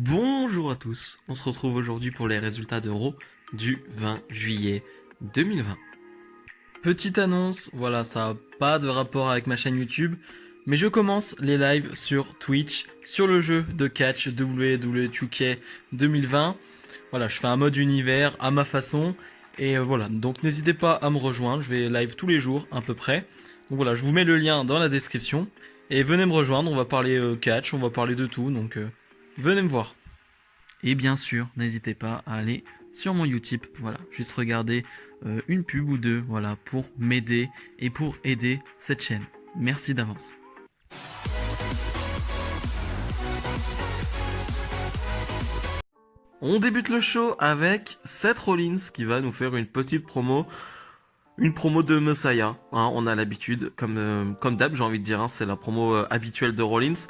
Bonjour à tous, on se retrouve aujourd'hui pour les résultats de Raw du 20 juillet 2020. Petite annonce, voilà, ça n'a pas de rapport avec ma chaîne YouTube, mais je commence les lives sur Twitch, sur le jeu de catch WWE 2K 2020. Voilà, je fais un mode univers à ma façon, et voilà, donc n'hésitez pas à me rejoindre, je vais live tous les jours à peu près. Donc voilà, je vous mets le lien dans la description, et venez me rejoindre, on va parler catch, on va parler de tout, donc venez me voir. Et bien sûr, n'hésitez pas à aller sur mon Utip, voilà, juste regarder une pub ou deux, voilà, pour m'aider et pour aider cette chaîne. Merci d'avance. On débute le show avec Seth Rollins qui va nous faire une petite promo. Une promo de Messiah, hein, on a l'habitude, comme d'hab, j'ai envie de dire, hein, c'est la promo habituelle de Rollins.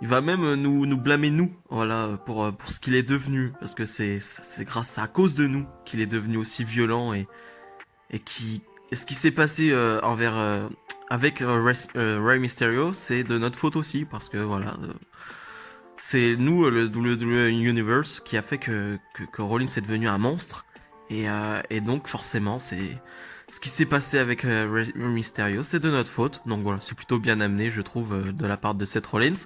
Il va même nous blâmer nous, voilà, pour ce qu'il est devenu, parce que c'est à cause de nous qu'il est devenu aussi violent et ce qui s'est passé avec Rey Mysterio, c'est de notre faute aussi, parce que voilà, c'est nous le WWE Universe qui a fait que Rollins est devenu un monstre et donc forcément c'est ce qui s'est passé avec Rey Mysterio, c'est de notre faute. Donc voilà, c'est plutôt bien amené, je trouve, de la part de Seth Rollins.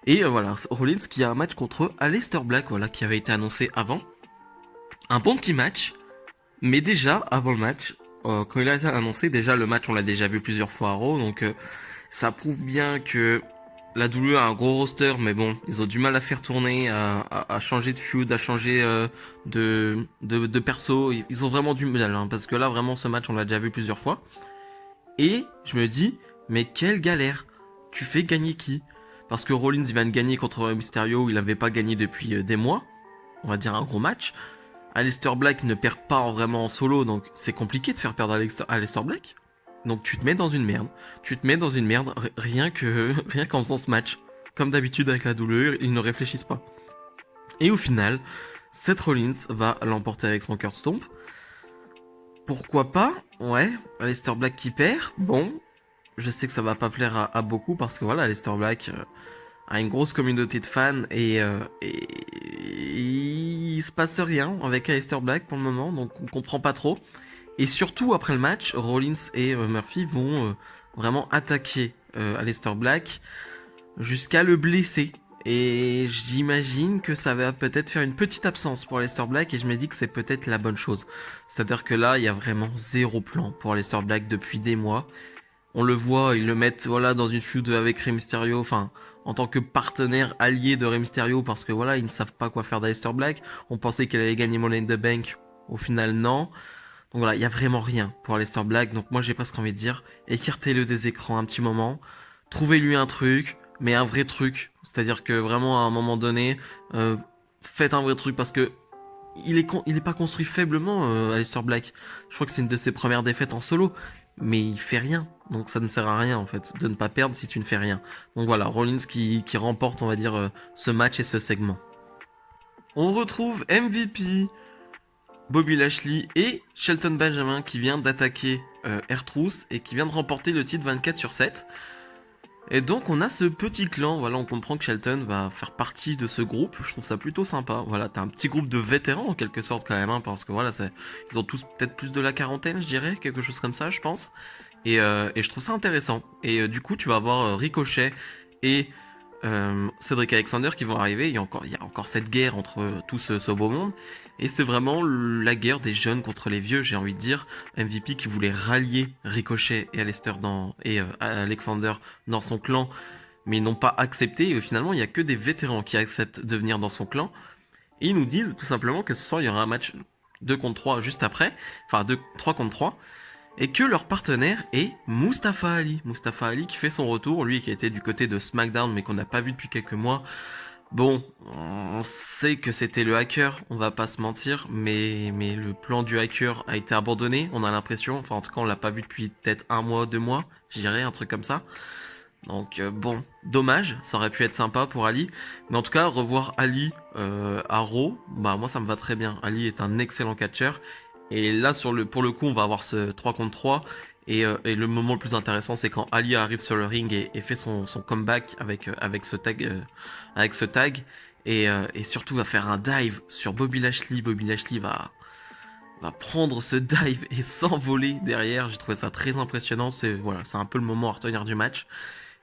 Et voilà, Rollins qui a un match contre Aleister Black, voilà, qui avait été annoncé avant. Un bon petit match, mais déjà, avant le match, quand il a été annoncé, déjà le match on l'a déjà vu plusieurs fois à Raw, donc ça prouve bien que la WWE a un gros roster, mais bon, ils ont du mal à faire tourner, à changer de feud, à changer de perso. Ils ont vraiment du mal, hein, parce que là vraiment ce match on l'a déjà vu plusieurs fois. Et je me dis, mais quelle galère. Tu fais gagner qui? Parce que Rollins vient de gagner contre Mysterio, il n'avait pas gagné depuis des mois. On va dire un gros match. Aleister Black ne perd pas vraiment en solo, donc c'est compliqué de faire perdre Aleister Black. Donc tu te mets dans une merde. Tu te mets dans une merde rien qu'en faisant ce match. Comme d'habitude avec la douleur, ils ne réfléchissent pas. Et au final, Seth Rollins va l'emporter avec son Kurt Stomp. Pourquoi pas? Ouais, Aleister Black qui perd. Bon, je sais que ça va pas plaire à beaucoup parce que voilà, Aleister Black a une grosse communauté de fans et il se passe rien avec Aleister Black pour le moment, donc on comprend pas trop. Et surtout après le match, Rollins et Murphy vont vraiment attaquer Aleister Black jusqu'à le blesser. Et j'imagine que ça va peut-être faire une petite absence pour Aleister Black et je me dis que c'est peut-être la bonne chose. C'est-à-dire que là, il y a vraiment zéro plan pour Aleister Black depuis des mois. On le voit, ils le mettent voilà dans une feud avec Rey Mysterio, enfin en tant que partenaire allié de Rey Mysterio parce que voilà, ils ne savent pas quoi faire d'Aleister Black. On pensait qu'elle allait gagner Money in the Bank, au final non. Donc voilà, il y a vraiment rien pour Aleister Black. Donc moi j'ai presque envie de dire, écartez-le des écrans un petit moment, trouvez-lui un truc, mais un vrai truc. C'est-à-dire que vraiment à un moment donné, faites un vrai truc parce que il est pas construit faiblement, Aleister Black. Je crois que c'est une de ses premières défaites en solo, mais il fait rien. Donc ça ne sert à rien en fait de ne pas perdre si tu ne fais rien. Donc voilà, Rollins qui remporte, on va dire, ce match et ce segment. On retrouve MVP, Bobby Lashley et Shelton Benjamin qui vient d'attaquer R-Truth et qui vient de remporter le titre 24/7. Et donc on a ce petit clan, voilà, on comprend que Shelton va faire partie de ce groupe, je trouve ça plutôt sympa. Voilà, t'as un petit groupe de vétérans en quelque sorte quand même, hein, parce que voilà, ils ont tous peut-être plus de la quarantaine, je dirais, quelque chose comme ça, je pense. Et je trouve ça intéressant. Et du coup, tu vas avoir Ricochet et Cedric Alexander qui vont arriver. Il y a encore cette guerre entre tout ce beau monde. Et c'est vraiment la guerre des jeunes contre les vieux, j'ai envie de dire. MVP qui voulait rallier Ricochet et Alexander dans son clan, mais ils n'ont pas accepté. Et finalement, il y a que des vétérans qui acceptent de venir dans son clan. Et ils nous disent tout simplement que ce soir, il y aura un match 2 contre 3 juste après. Enfin, 3 contre 3 et que leur partenaire est Mustafa Ali. Mustafa Ali qui fait son retour, lui qui a été du côté de SmackDown mais qu'on n'a pas vu depuis quelques mois. Bon, on sait que c'était le hacker, on va pas se mentir, mais le plan du hacker a été abandonné, on a l'impression, enfin en tout cas on l'a pas vu depuis peut-être un mois, 2 mois, je dirais, un truc comme ça. Donc bon, dommage, ça aurait pu être sympa pour Ali, mais en tout cas revoir Ali à Raw, bah moi ça me va très bien. Ali est un excellent catcheur et là pour le coup on va avoir ce 3 contre 3 et le moment le plus intéressant c'est quand Ali arrive sur le ring et fait son comeback avec ce tag et surtout va faire un dive sur Bobby Lashley. Bobby Lashley va prendre ce dive et s'envoler derrière. J'ai trouvé ça très impressionnant. C'est un peu le moment à retenir du match.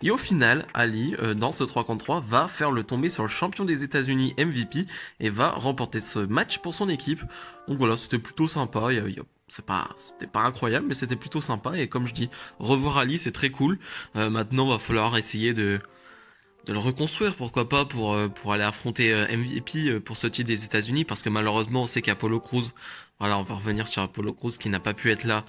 Et au final, Ali, dans ce 3 contre 3, va faire le tomber sur le champion des États-Unis MVP et va remporter ce match pour son équipe. Donc voilà, c'était plutôt sympa. C'était pas incroyable, mais c'était plutôt sympa. Et comme je dis, revoir Ali, c'est très cool. Maintenant, va falloir essayer de le reconstruire, pourquoi pas, pour aller affronter MVP pour ce titre des États-Unis, parce que malheureusement, on sait qu'Apollo Crews, voilà, on va revenir sur Apollo Crews qui n'a pas pu être là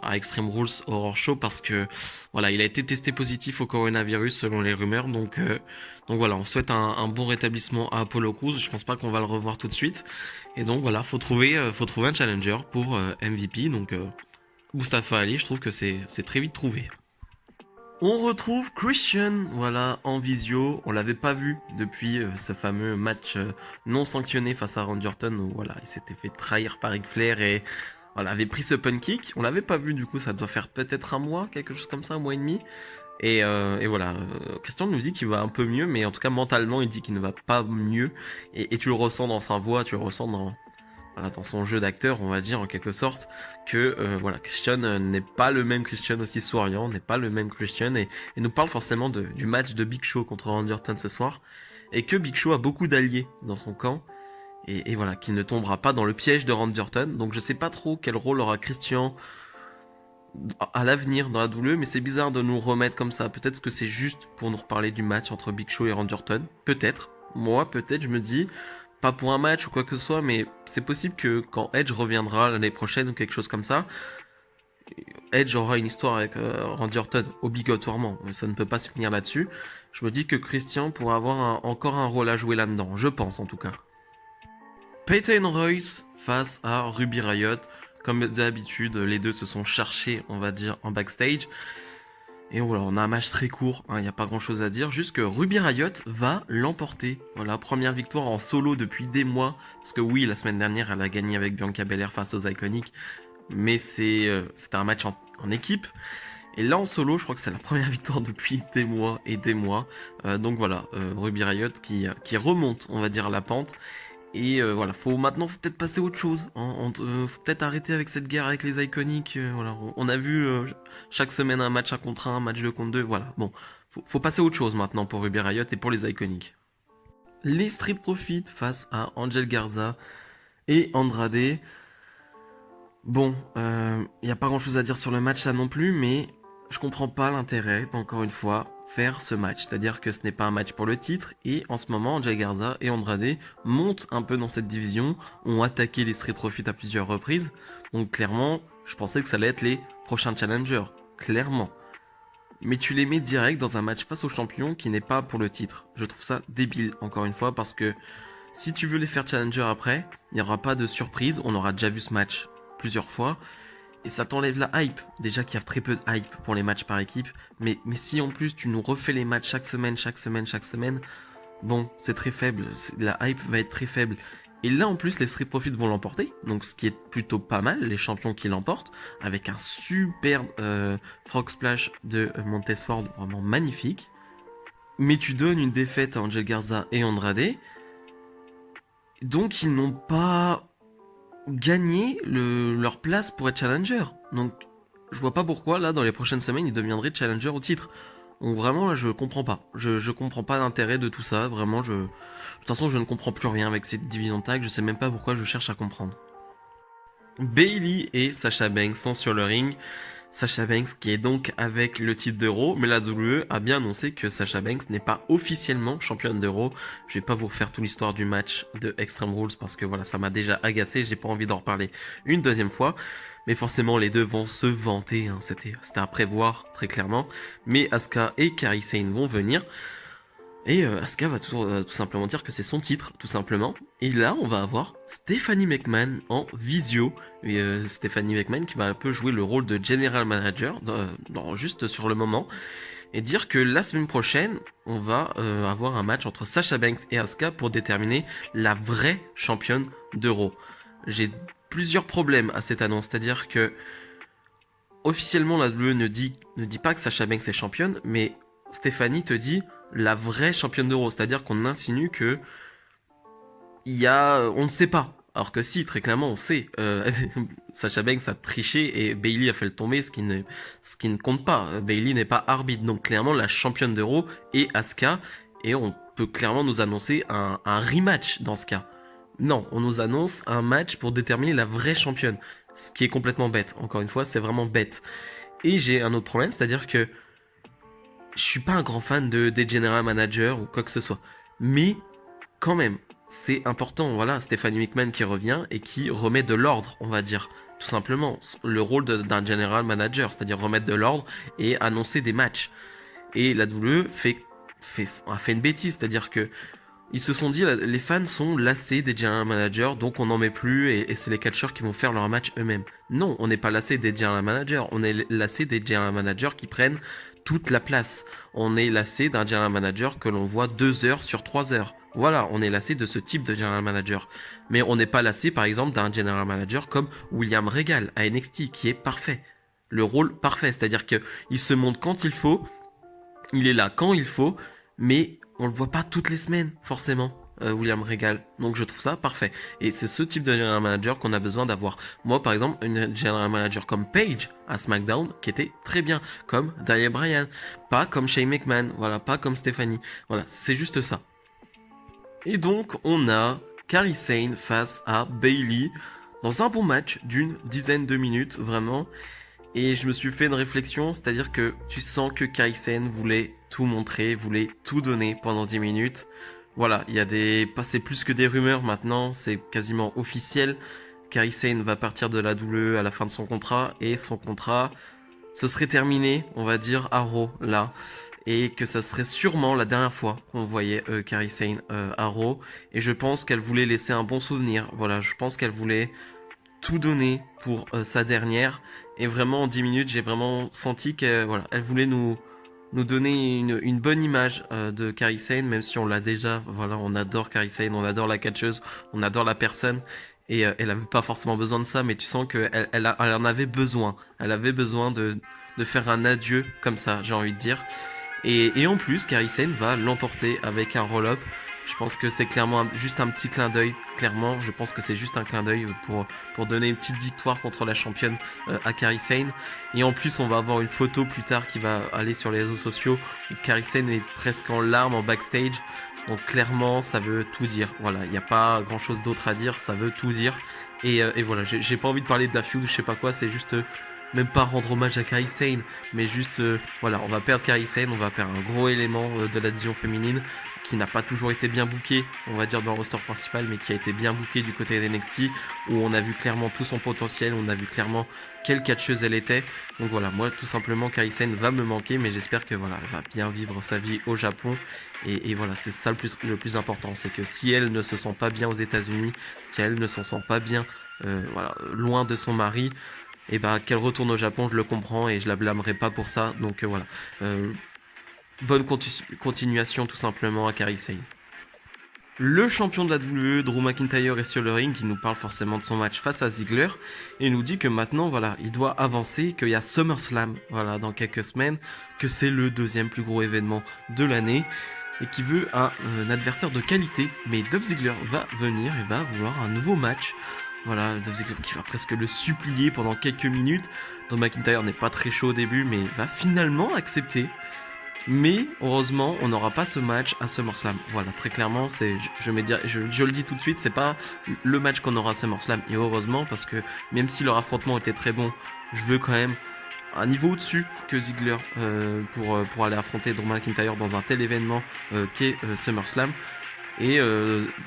à Extreme Rules Horror Show parce que voilà, il a été testé positif au coronavirus selon les rumeurs, donc voilà, on souhaite un bon rétablissement à Apollo Crews. Je pense pas qu'on va le revoir tout de suite, et donc voilà, faut trouver un challenger pour MVP. Donc Mustafa Ali, je trouve que c'est très vite trouvé. On retrouve Christian, voilà, en visio. On l'avait pas vu depuis ce fameux match non sanctionné face à Randy Orton où voilà, il s'était fait trahir par Ric Flair et voilà, avait pris ce pun kick. On l'avait pas vu, du coup, ça doit faire peut-être un mois, quelque chose comme ça, un mois et demi. Et voilà, Christian nous dit qu'il va un peu mieux, mais en tout cas mentalement, il dit qu'il ne va pas mieux. Et tu le ressens dans sa voix, tu le ressens dans son jeu d'acteur, on va dire en quelque sorte, que voilà, Christian n'est pas le même Christian aussi souriant, n'est pas le même Christian, et nous parle forcément du match de Big Show contre Randy Orton ce soir, et que Big Show a beaucoup d'alliés dans son camp, et voilà, qu'il ne tombera pas dans le piège de Randy Orton. Donc je sais pas trop quel rôle aura Christian à l'avenir dans la WWE, mais c'est bizarre de nous remettre comme ça. Peut-être que c'est juste pour nous reparler du match entre Big Show et Randy Orton, peut-être. Moi, peut-être, je me dis, pas pour un match ou quoi que ce soit, mais c'est possible que quand Edge reviendra l'année prochaine ou quelque chose comme ça, Edge aura une histoire avec Randy Orton, obligatoirement. Ça ne peut pas se finir là-dessus. Je me dis que Christian pourrait avoir encore un rôle à jouer là-dedans, je pense en tout cas. Peyton Royce face à Ruby Riott. Comme d'habitude, les deux se sont cherchés, on va dire, en backstage. Et voilà, on a un match très court, il n'y a pas grand chose à dire, juste que Ruby Riott va l'emporter. Voilà, première victoire en solo depuis des mois, parce que oui, la semaine dernière, elle a gagné avec Bianca Belair face aux Iconics, mais c'était un match en équipe. Et là, en solo, je crois que c'est la première victoire depuis des mois et des mois. Donc voilà, Ruby Riott qui remonte, on va dire, la pente. Et voilà, faut peut-être passer à autre chose. Faut peut-être arrêter avec cette guerre avec les Iconics. Voilà, on a vu chaque semaine un match 1 contre 1, un match 2 contre 2. Voilà, bon, faut passer à autre chose maintenant pour Ruby Riott et pour les Iconics. Les Street Profits face à Angel Garza et Andrade. Bon, y a pas grand chose à dire sur le match là non plus, mais je comprends pas l'intérêt, encore une fois, faire ce match. C'est-à-dire que ce n'est pas un match pour le titre, et en ce moment, Jay Garza et Andrade montent un peu dans cette division, ont attaqué les Street Profits à plusieurs reprises, donc clairement, je pensais que ça allait être les prochains challengers, clairement. Mais tu les mets direct dans un match face au champion qui n'est pas pour le titre. Je trouve ça débile, encore une fois, parce que si tu veux les faire challenger après, il n'y aura pas de surprise, on aura déjà vu ce match plusieurs fois, et ça t'enlève la hype. Déjà qu'il y a très peu de hype pour les matchs par équipe, mais si en plus tu nous refais les matchs chaque semaine, bon, c'est très faible, la hype va être très faible. Et là en plus les Street Profits vont l'emporter, donc ce qui est plutôt pas mal, les champions qui l'emportent, avec un superbe Frog Splash de Montez Ford, vraiment magnifique. Mais tu donnes une défaite à Angel Garza et Andrade, donc ils n'ont pas gagner leur place pour être challenger. Donc, je vois pas pourquoi, là, dans les prochaines semaines, ils deviendraient challenger au titre. Donc vraiment, là, je comprends pas. Je comprends pas l'intérêt de tout ça. Vraiment, de toute façon, je ne comprends plus rien avec cette division tag. Je sais même pas pourquoi je cherche à comprendre. Bayley et Sasha Banks sont sur le ring. Sasha Banks qui est donc avec le titre d'Euro, mais la WWE a bien annoncé que Sasha Banks n'est pas officiellement championne d'Euro. Je vais pas vous refaire toute l'histoire du match de Extreme Rules parce que voilà, ça m'a déjà agacé, j'ai pas envie d'en reparler une deuxième fois. Mais forcément, les deux vont se vanter, c'était à prévoir très clairement. Mais Asuka et Kairi Sane vont venir. Et Asuka va tout simplement dire que c'est son titre, tout simplement. Et là, on va avoir Stephanie McMahon en visio. Et Stephanie McMahon qui va un peu jouer le rôle de General Manager, juste sur le moment. Et dire que la semaine prochaine, on va avoir un match entre Sasha Banks et Asuka pour déterminer la vraie championne d'Euro. J'ai plusieurs problèmes à cette annonce, c'est-à-dire que officiellement la WWE ne dit pas que Sasha Banks est championne, mais Stephanie te dit la vraie championne d'Euro, c'est-à-dire qu'on insinue que on ne sait pas. Alors que si, très clairement, on sait. Sasha Banks a triché et Bayley a fait le tomber, ce qui ne compte pas. Bayley n'est pas arbitre, donc clairement la championne d'Euro est Asuka, et on peut clairement nous annoncer un rematch dans ce cas. Non, on nous annonce un match pour déterminer la vraie championne, ce qui est complètement bête. Encore une fois, c'est vraiment bête. Et j'ai un autre problème, c'est-à-dire que je suis pas un grand fan des general managers ou quoi que ce soit. Mais quand même, c'est important. Voilà, Stephanie McMahon qui revient et qui remet de l'ordre, on va dire. Tout simplement, le rôle d'un general manager, c'est-à-dire remettre de l'ordre et annoncer des matchs. Et la WWE a fait une bêtise, c'est-à-dire que ils se sont dit, les fans sont lassés des general managers, donc on n'en met plus et c'est les catcheurs qui vont faire leur match eux-mêmes. Non, on n'est pas lassés des general managers, on est lassés des general managers qui prennent toute la place. On est lassé d'un general manager que l'on voit 2 heures sur 3 heures. Voilà, on est lassé de ce type de general manager. Mais on n'est pas lassé, par exemple, d'un general manager comme William Regal à NXT, qui est parfait. Le rôle parfait, c'est-à-dire qu'il se montre quand il faut, il est là quand il faut, mais on le voit pas toutes les semaines, forcément, William Regal. Donc je trouve ça parfait. Et c'est ce type de general manager qu'on a besoin d'avoir. Moi, par exemple, une general manager comme Paige à SmackDown, qui était très bien, comme Daniel Bryan, pas comme Shane McMahon, voilà, pas comme Stephanie. Voilà, c'est juste ça. Et donc, on a Kairi Sane face à Bayley dans un bon match d'une dizaine de minutes, vraiment. Et je me suis fait une réflexion, c'est-à-dire que tu sens que Kairi Sane voulait tout montrer, voulait tout donner pendant 10 minutes. Voilà, il y a c'est plus que des rumeurs maintenant, c'est quasiment officiel. Kairi Sane va partir de la WWE à la fin de son contrat, et son contrat, ce serait terminé, on va dire, à Raw, là. Et que ça serait sûrement la dernière fois qu'on voyait Kairi Sane à Raw. Et je pense qu'elle voulait laisser un bon souvenir. Voilà, je pense qu'elle voulait tout donner pour sa dernière. Et vraiment, en 10 minutes, j'ai vraiment senti qu'elle voilà, elle voulait nous donner une bonne image de Kairi Sane, même si on l'a déjà. Voilà, on adore Kairi Sane, on adore la catcheuse, on adore la personne. Et elle avait pas forcément besoin de ça, mais tu sens qu'elle en avait besoin. Elle avait besoin de faire un adieu comme ça, j'ai envie de dire. Et en plus, Kairi Sane va l'emporter avec un roll-up. Je pense que c'est clairement juste un petit clin d'œil. Clairement, je pense que c'est juste un clin d'œil pour donner une petite victoire contre la championne à Kairi Sane. Et en plus, on va avoir une photo plus tard qui va aller sur les réseaux sociaux où Kairi Sane est presque en larmes en backstage. Donc clairement, ça veut tout dire. Voilà, il n'y a pas grand chose d'autre à dire, ça veut tout dire. Et voilà, j'ai pas envie de parler de la feud, je sais pas quoi, c'est juste même pas rendre hommage à Kairi Sane, mais juste, voilà, on va perdre Kairi Sane, on va perdre un gros élément de la division féminine qui n'a pas toujours été bien booké, on va dire dans le roster principal, mais qui a été bien booké du côté de NXT, où on a vu clairement tout son potentiel, on a vu clairement quelle catcheuse elle était. Donc voilà, moi tout simplement Kairi Sane va me manquer, mais j'espère que voilà, elle va bien vivre sa vie au Japon. Et voilà, c'est ça le plus important, c'est que si elle ne se sent pas bien aux États-Unis, si elle ne s'en sent pas bien, voilà, loin de son mari, et bah qu'elle retourne au Japon, je le comprends et je la blâmerai pas pour ça. Donc voilà, bonne continuation tout simplement à Kairi Sane. Le champion de la WWE, Drew McIntyre, est sur le ring, il nous parle forcément de son match face à Ziggler et nous dit que maintenant, voilà, il doit avancer, qu'il y a SummerSlam, voilà, dans quelques semaines, que c'est le deuxième plus gros événement de l'année et qui veut un adversaire de qualité. Mais Dolph Ziggler va venir et va vouloir un nouveau match. Voilà, Dolph Ziggler qui va presque le supplier pendant quelques minutes. Drew McIntyre n'est pas très chaud au début, mais va finalement accepter. Mais heureusement, on n'aura pas ce match à SummerSlam. Voilà, très clairement, je le dis tout de suite, c'est pas le match qu'on aura à SummerSlam. Et heureusement, parce que même si leur affrontement était très bon, je veux quand même un niveau au-dessus que Ziggler pour aller affronter Drew McIntyre dans un tel événement qu'est SummerSlam. Et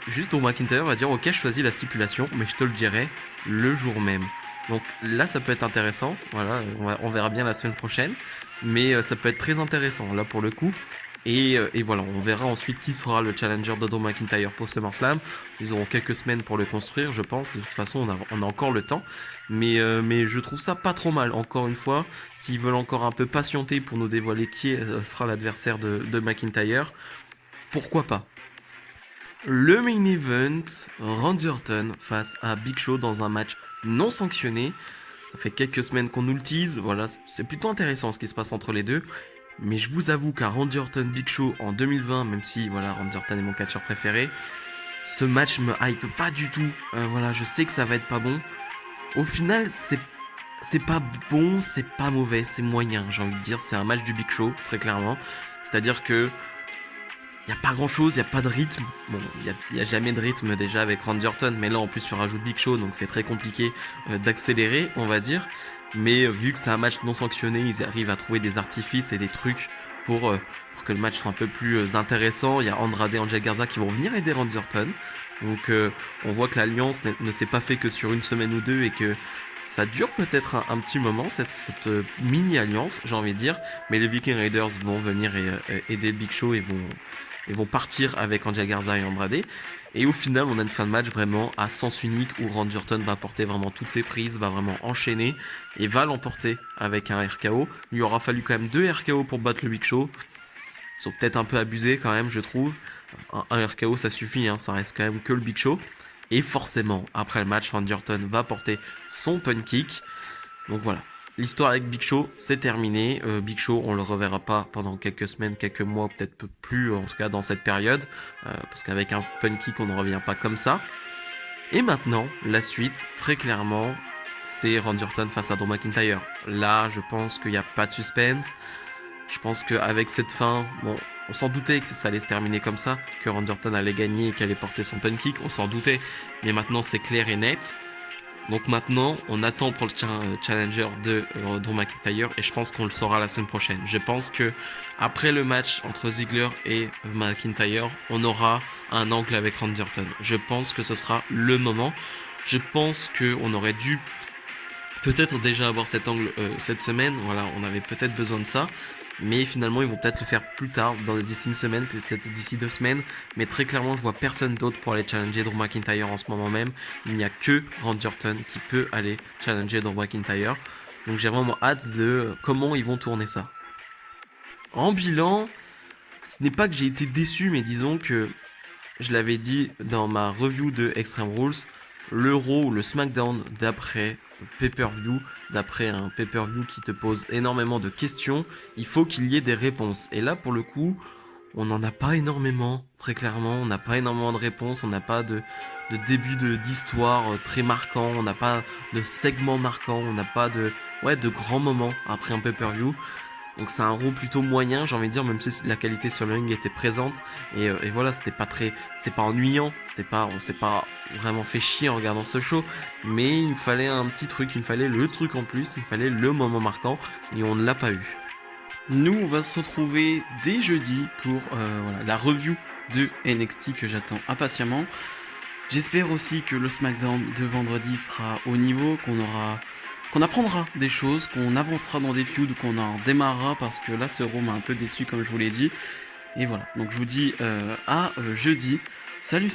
juste Drew McIntyre va dire ok, je choisis la stipulation, mais je te le dirai le jour même. Donc là, ça peut être intéressant. Voilà, on verra bien la semaine prochaine. Mais ça peut être très intéressant là pour le coup. Et voilà, on verra ensuite qui sera le challenger de Drew McIntyre pour SummerSlam. Ils auront quelques semaines pour le construire, je pense. De toute façon, on a encore le temps. Mais je trouve ça pas trop mal. Encore une fois, s'ils veulent encore un peu patienter pour nous dévoiler qui sera l'adversaire de McIntyre, pourquoi pas. Le main event, Randy Orton face à Big Show dans un match non sanctionné. Ça fait quelques semaines qu'on nous le tease, voilà, c'est plutôt intéressant ce qui se passe entre les deux. Mais je vous avoue qu'un Randy Orton Big Show en 2020, même si voilà, Randy Orton est mon catcheur préféré, ce match me hype pas du tout. Voilà, je sais que ça va être pas bon. Au final, c'est pas bon, c'est pas mauvais, c'est moyen, j'ai envie de dire. C'est un match du Big Show, très clairement. C'est-à-dire que y a pas grand-chose, y a pas de rythme. Bon, y a jamais de rythme déjà avec Randy Orton, mais là en plus tu rajoutes Big Show, donc c'est très compliqué d'accélérer, on va dire. Mais vu que c'est un match non sanctionné, ils arrivent à trouver des artifices et des trucs pour que le match soit un peu plus intéressant. Il y a Andrade et Angel Garza qui vont venir aider Randy Orton. Donc on voit que l'alliance ne s'est pas fait que sur une semaine ou deux et que ça dure peut-être un petit moment, cette mini-alliance, j'ai envie de dire. Mais les Viking Raiders vont venir aider le Big Show et vont partir avec Angel Garza et Andrade. Et au final, on a une fin de match vraiment à sens unique où Randy Orton va porter vraiment toutes ses prises, va vraiment enchaîner et va l'emporter avec un RKO. Il lui aura fallu quand même 2 RKO pour battre le Big Show. Ils sont peut-être un peu abusés quand même, je trouve. Un RKO, ça suffit, hein, ça reste quand même que le Big Show. Et forcément, après le match, Randy Orton va porter son punt kick. Donc voilà. L'histoire avec Big Show, c'est terminé. Big Show, on le reverra pas pendant quelques semaines, quelques mois, peut-être plus, en tout cas dans cette période. Parce qu'avec un punt kick, on ne revient pas comme ça. Et maintenant, la suite, très clairement, c'est Randy Orton face à Drew McIntyre. Là, je pense qu'il n'y a pas de suspense. Je pense qu'avec cette fin, bon, on s'en doutait que ça allait se terminer comme ça, que Randy Orton allait gagner et qu'elle allait porter son punt kick, on s'en doutait. Mais maintenant, c'est clair et net. Donc maintenant, on attend pour le challenger de Drew McIntyre et je pense qu'on le saura la semaine prochaine. Je pense que après le match entre Ziggler et McIntyre, on aura un angle avec Randy Orton. Je pense que ce sera le moment. Je pense qu'on aurait dû peut-être déjà avoir cet angle cette semaine. Voilà, on avait peut-être besoin de ça. Mais finalement, ils vont peut-être le faire plus tard, d'ici une semaine, peut-être d'ici 2 semaines. Mais très clairement, je vois personne d'autre pour aller challenger Drew McIntyre en ce moment même. Il n'y a que Randy Orton qui peut aller challenger Drew McIntyre. Donc j'ai vraiment hâte de comment ils vont tourner ça. En bilan, ce n'est pas que j'ai été déçu, mais disons que je l'avais dit dans ma review de Extreme Rules, le Raw ou le SmackDown d'après pay-per-view, d'après un pay-per-view qui te pose énormément de questions, il faut qu'il y ait des réponses. Et là, pour le coup, on n'en a pas énormément, très clairement, on n'a pas énormément de réponses, on n'a pas de début d'histoire très marquant, on n'a pas de segment marquant, on n'a pas de grands moments après un pay-per-view. Donc c'est un Raw plutôt moyen, j'ai envie de dire, même si la qualité sur le ring était présente. Et voilà, c'était pas ennuyant, on s'est pas vraiment fait chier en regardant ce show. Mais il fallait un petit truc, il fallait le truc en plus, il fallait le moment marquant, et on ne l'a pas eu. Nous, on va se retrouver dès jeudi pour la review de NXT que j'attends impatiemment. J'espère aussi que le SmackDown de vendredi sera au niveau, qu'on apprendra des choses, qu'on avancera dans des feuds, qu'on en démarrera, parce que là ce Raw m'a un peu déçu comme je vous l'ai dit. Et voilà, donc je vous dis à jeudi. Salut.